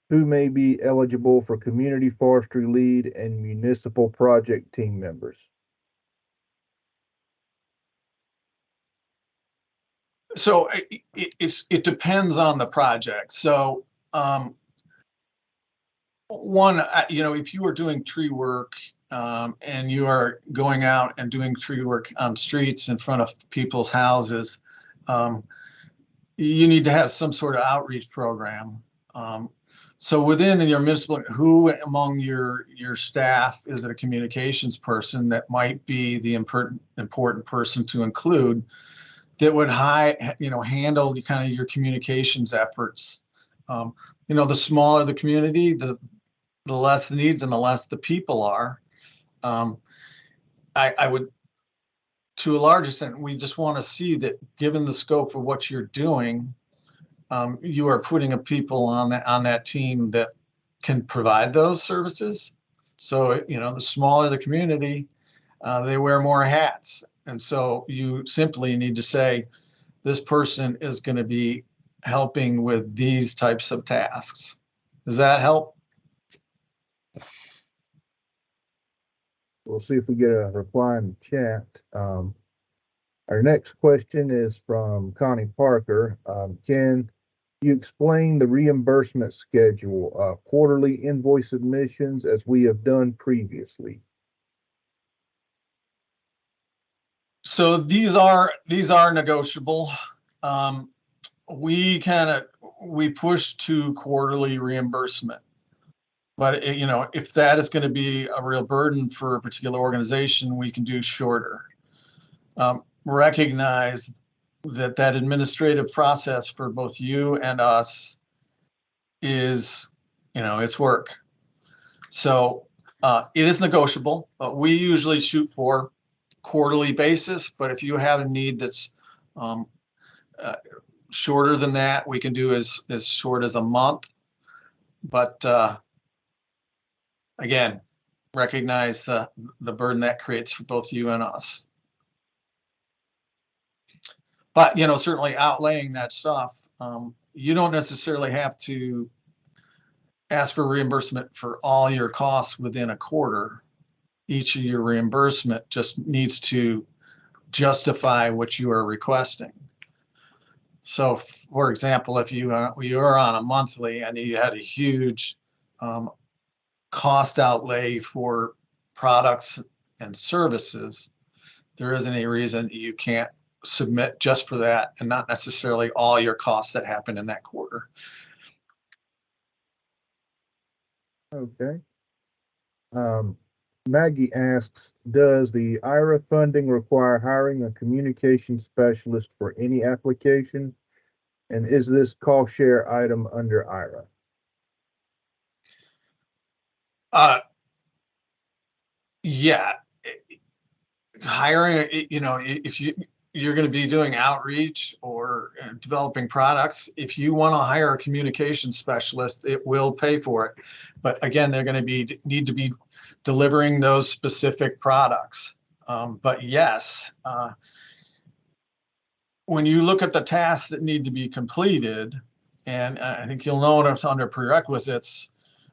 who may be eligible for community forestry lead and municipal project team members? So it depends on the project. So one, if you are doing tree work and you are going out and doing tree work on streets in front of people's houses, you need to have some sort of outreach program. So within your municipal, who among your staff is it a communications person that might be the important person to include that would handle kind of your communications efforts? The smaller the community, the less the needs and the less the people are. I would, to a large extent, we just want to see that given the scope of what you're doing, you are putting people on that team that can provide those services. So, the smaller the community, they wear more hats. And so you simply need to say, this person is going to be helping with these types of tasks. Does that help? We'll see if we get a reply in the chat. Our next question is from Connie Parker. Can you explain the reimbursement schedule, quarterly invoice submissions as we have done previously? So these are negotiable. We push to quarterly reimbursement, but if that is going to be a real burden for a particular organization, we can do shorter. Recognize that administrative process for both you and us is, it's work. So it is negotiable, but we usually shoot for quarterly basis. But if you have a need that's shorter than that, we can do as short as a month. But again, recognize the burden that creates for both you and us. But certainly outlaying that stuff, you don't necessarily have to ask for reimbursement for all your costs within a quarter. each of your reimbursement just needs to justify what you are requesting. So, for example, if you are on a monthly and you had a huge cost outlay for products and services, there isn't any reason you can't submit just for that and not necessarily all your costs that happen in that quarter. Okay. Maggie asks, does the IRA funding require hiring a communication specialist for any application? And is this cost share item under IRA? Yeah, hiring, if you're going to be doing outreach or developing products, if you want to hire a communication specialist, it will pay for it. But again, they're going to need to be delivering those specific products. But yes, when you look at the tasks that need to be completed, and I think you'll notice under prerequisites,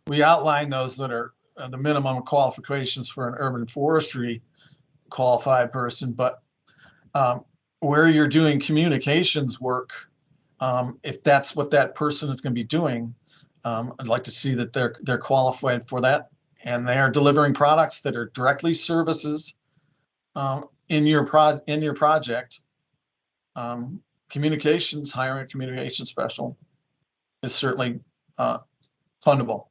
we outline those that are the minimum qualifications for an urban forestry qualified person. But where you're doing communications work, if that's what that person is going to be doing, I'd like to see that they're qualified for that, and they are delivering products that are directly services in your project. Communications, hiring a communication special is certainly fundable.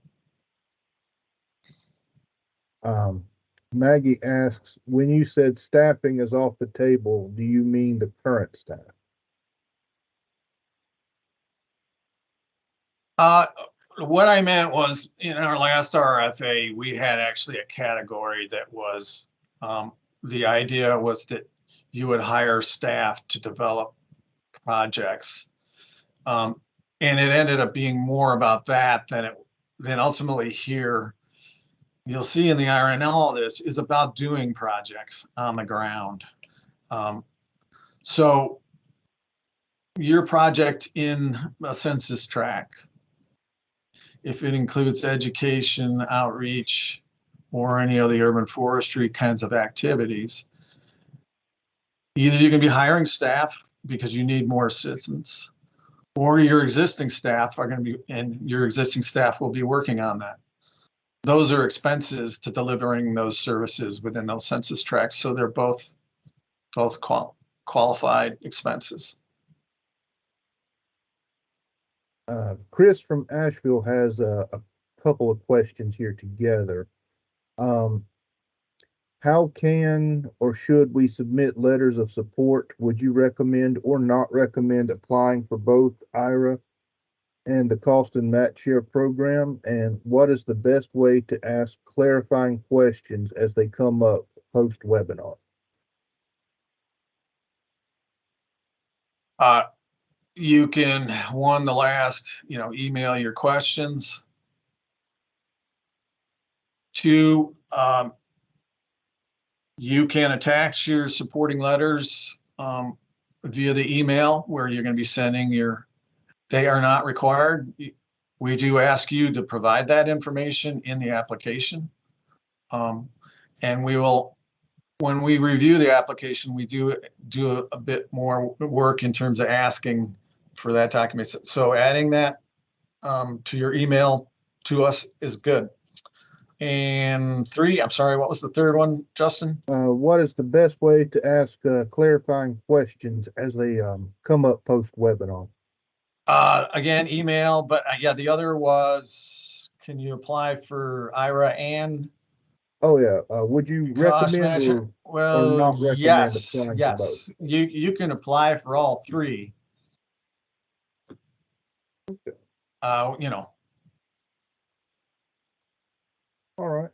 Maggie asks, when you said staffing is off the table, do you mean the current staff? What I meant was, in our last RFA, we had actually a category that was, the idea was that you would hire staff to develop projects. And it ended up being more about that than ultimately here. You'll see in the RNL, all this is about doing projects on the ground. So your project in a census tract, if it includes education, outreach, or any of the urban forestry kinds of activities, either you can be hiring staff because you need more assistance, or your existing staff are going to be, and your existing staff will be working on that. Those are expenses to delivering those services within those census tracts. So they're both qualified expenses. Chris from Asheville has a couple of questions here together. How can or should we submit letters of support? Would you recommend or not recommend applying for both IRA and the cost and match share program? And what is the best way to ask clarifying questions as they come up post webinar? You can, the last, email your questions. 2, you can attach your supporting letters via the email where you're going to be sending they are not required. We do ask you to provide that information in the application. And we will, when we review the application, we do a bit more work in terms of asking for that document. So adding that to your email to us is good. And 3, I'm sorry, what was the third one, Justin? What is the best way to ask clarifying questions as they come up post webinar? Again, email, but yeah, the other was, can you apply for IRA and? Oh yeah. Would you recommend or not recommend yes, applying for both? You can apply for all 3. Okay. All right.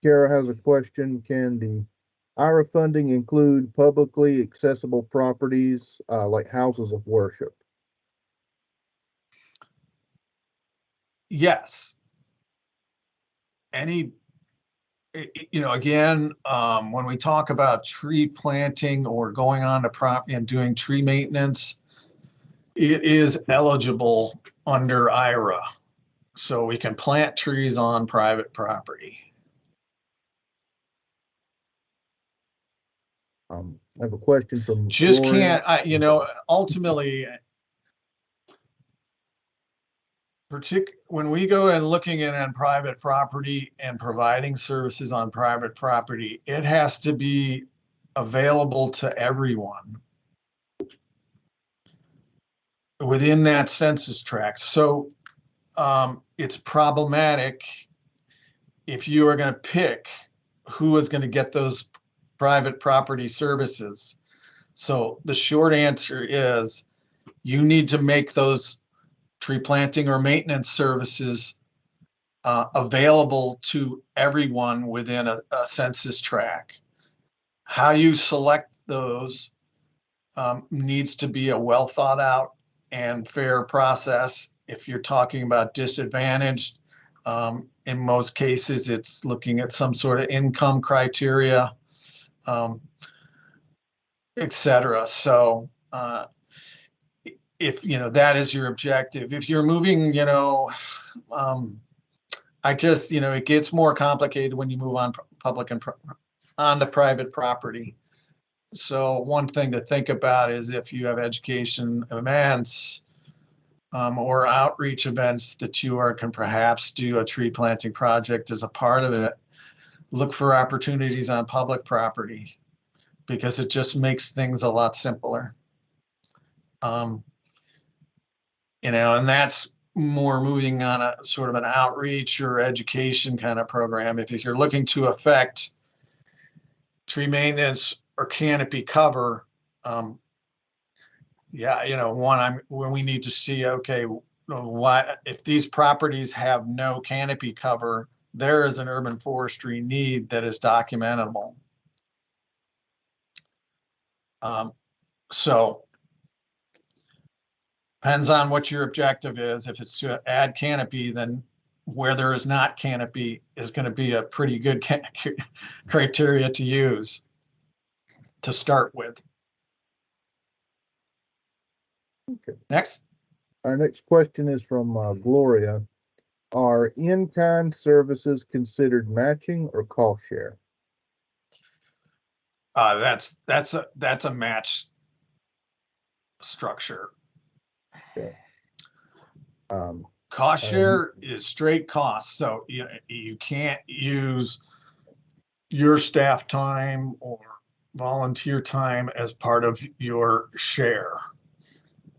Kara has a question. Can the IRA funding include publicly accessible properties like houses of worship? Yes. Again, when we talk about tree planting or going on to property and doing tree maintenance, it is eligible under IRA. So we can plant trees on private property. I have a question from Just Gloria. can't, ultimately, when we go and looking in on private property and providing services on private property, it has to be available to everyone within that census tract. So it's problematic if you are going to pick who is going to get those private property services. So the short answer is you need to make those tree planting or maintenance services available to everyone within a census tract. How you select those needs to be a well thought out and fair process. If you're talking about disadvantaged, in most cases, it's looking at some sort of income criteria, et cetera. So if that is your objective, if you're moving, it gets more complicated when you move on public and onto private property. So one thing to think about is if you have education events or outreach events that you can perhaps do a tree planting project as a part of it, look for opportunities on public property because it just makes things a lot simpler. And that's more moving on a sort of an outreach or education kind of program. If you're looking to affect tree maintenance or canopy cover, when we need to see, okay, why, if these properties have no canopy cover, there is an urban forestry need that is documentable. So depends on what your objective is. If it's to add canopy, then where there is not canopy is going to be a pretty good criteria to use to start with. Okay. Next. Our next question is from Gloria. Are in-kind services considered matching or cost share? That's a match structure. Okay. Cost share is straight cost. So you can't use your staff time or volunteer time as part of your share.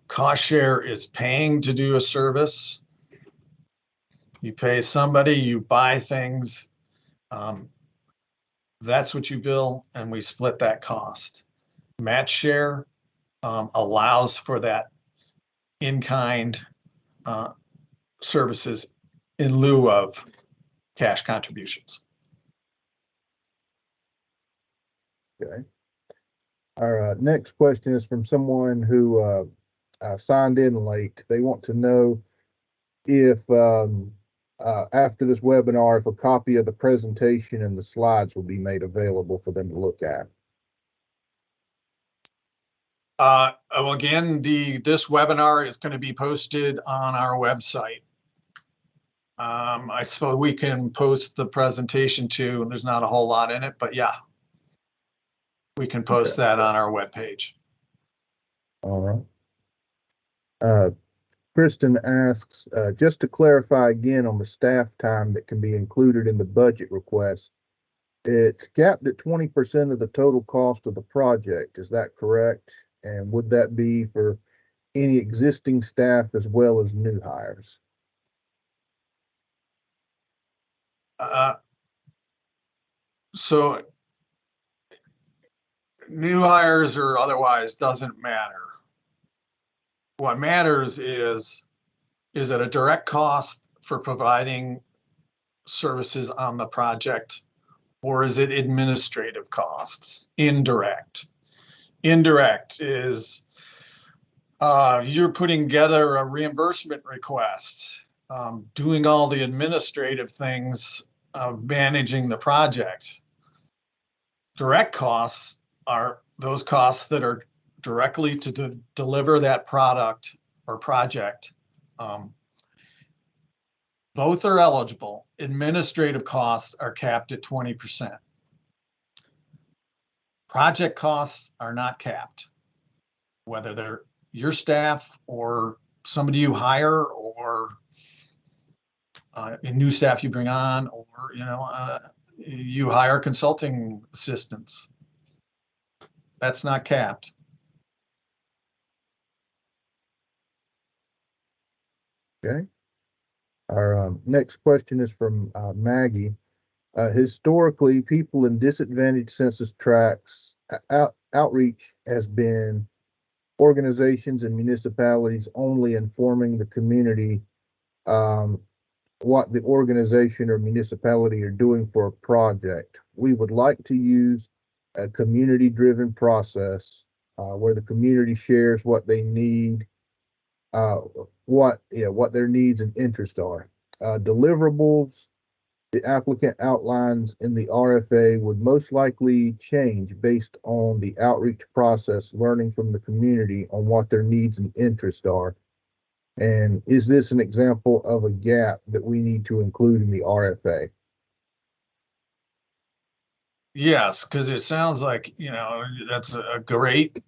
Cost share is paying to do a service. You pay somebody, you buy things. That's what you bill, and we split that cost. Match share allows for that in-kind services in lieu of cash contributions. Okay. Our next question is from someone who signed in late. They want to know if after this webinar, if a copy of the presentation and the slides will be made available for them to look at. Well, again, this webinar is going to be posted on our website. I suppose we can post the presentation too. There's not a whole lot in it, but yeah, we can post that on our webpage. All right. Kristen asks, just to clarify again on the staff time that can be included in the budget request, it's capped at 20% of the total cost of the project. Is that correct? And would that be for any existing staff as well as new hires? So new hires or otherwise doesn't matter. What matters is it a direct cost for providing services on the project, or is it administrative costs? Indirect. Indirect is you're putting together a reimbursement request, doing all the administrative things of managing the project. Direct costs are those costs that are directly to deliver that product or project. Both are eligible. Administrative costs are capped at 20%. project costs are not capped, whether they're your staff or somebody you hire or a new staff you bring on, or you hire consulting assistants. That's not capped. Okay. Our next question is from Maggie. Historically, people in disadvantaged census tracts outreach has been organizations and municipalities only informing the community what the organization or municipality are doing for a project. We would like to use a community-driven process where the community shares what they need, what their needs and interests are. Deliverables the applicant outlines in the RFA would most likely change based on the outreach process, learning from the community on what their needs and interests are. And is this an example of a gap that we need to include in the RFA? Yes, because it sounds like, that's a great,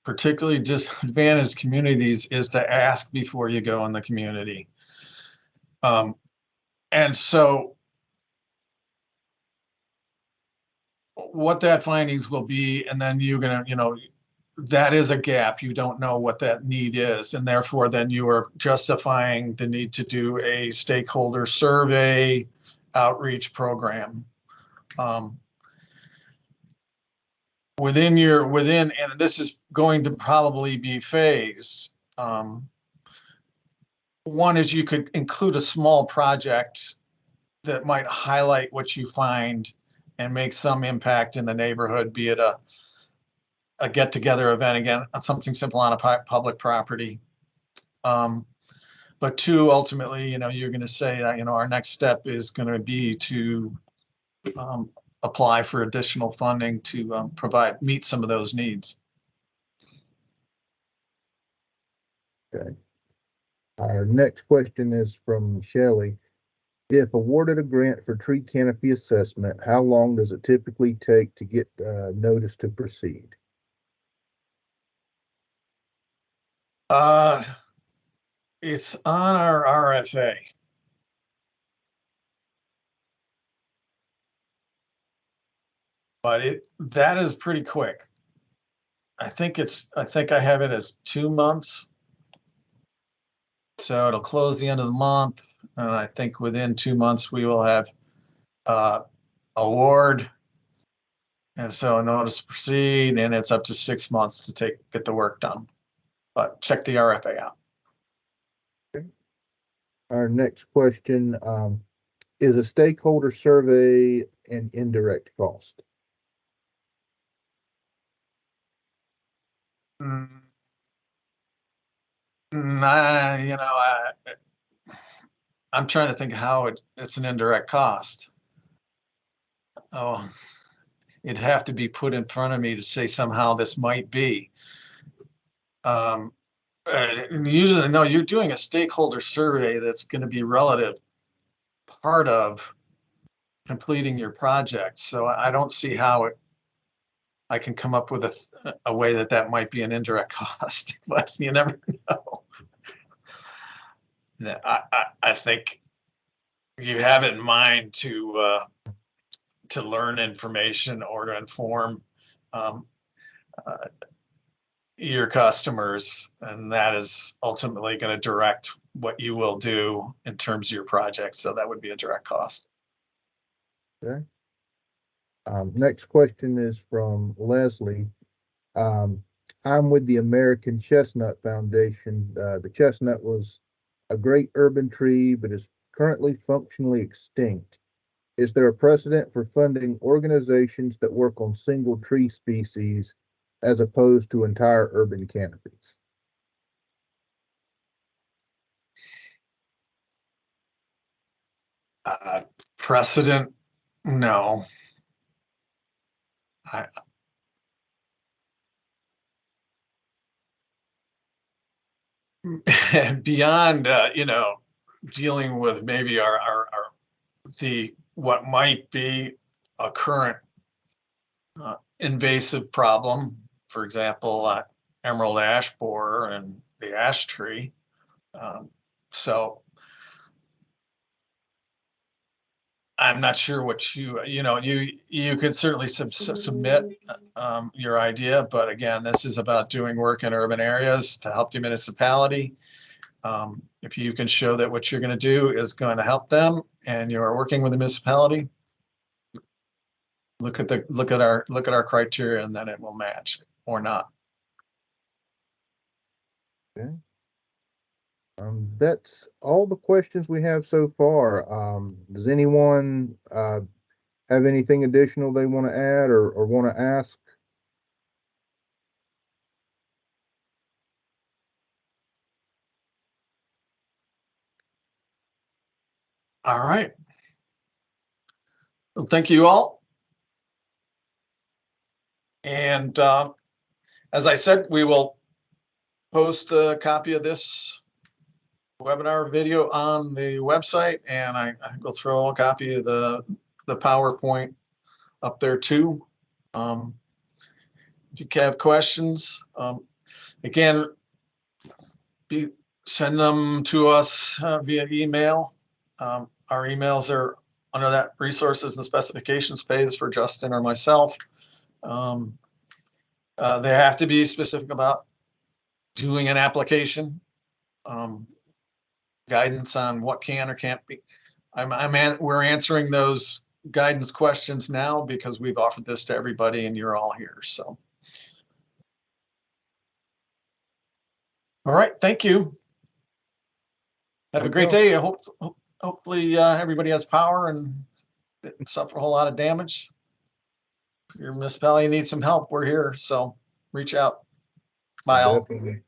particularly disadvantaged communities, is to ask before you go in the community. And so what that findings will be, and then you're gonna, that is a gap. You don't know what that need is, and therefore then you are justifying the need to do a stakeholder survey outreach program. Within, and this is going to probably be phased. One is you could include a small project that might highlight what you find and make some impact in the neighborhood, be it a get-together event, again, something simple on a public property. But two, ultimately, you're going to say that, our next step is going to be to apply for additional funding to meet some of those needs. Okay. Our next question is from Shelley. If awarded a grant for tree canopy assessment, how long does it typically take to get notice to proceed? It's on our RFA. But that is pretty quick. I think I have it as 2 months. So it'll close the end of the month, and I think within 2 months we will have award, and so a notice to proceed, and it's up to 6 months to get the work done. But check the RFA out. Okay. Our next question is a stakeholder survey an indirect cost? I'm trying to think how it's an indirect cost. Oh, it'd have to be put in front of me to say somehow this might be. Usually, no, you're doing a stakeholder survey that's going to be relative part of completing your project. So I don't see how I can come up with a way that might be an indirect cost, but you never know. I think you have it in mind to learn information or to inform your customers, and that is ultimately going to direct what you will do in terms of your project. So that would be a direct cost. Okay. Next question is from Leslie. I'm with the American Chestnut Foundation. The chestnut was a great urban tree, but is currently functionally extinct. Is there a precedent for funding organizations that work on single tree species as opposed to entire urban canopies? Precedent? No. Beyond dealing with maybe what might be a current invasive problem, for example, emerald ash borer and the ash tree. So I'm not sure what you could certainly submit your idea, but again, this is about doing work in urban areas to help your municipality. If you can show that what you're going to do is going to help them and you're working with the municipality, look at our criteria, and then it will match or not. Okay. That's all the questions we have so far. Does anyone have anything additional they want to add or want to ask? All right. Well, thank you all. And as I said, we will post a copy of this webinar video on the website, and I will throw a copy of the PowerPoint up there too. If you have questions, again, send them to us via email. Our emails are under that resources and specifications page for Justin or myself. They have to be specific about doing an application, guidance on what can or can't be. We're answering those guidance questions now because we've offered this to everybody and you're all here. So, all right, thank you. Have a great day. I hopefully everybody has power and didn't suffer a whole lot of damage. If your municipality needs some help, we're here. So reach out. Bye all. Definitely.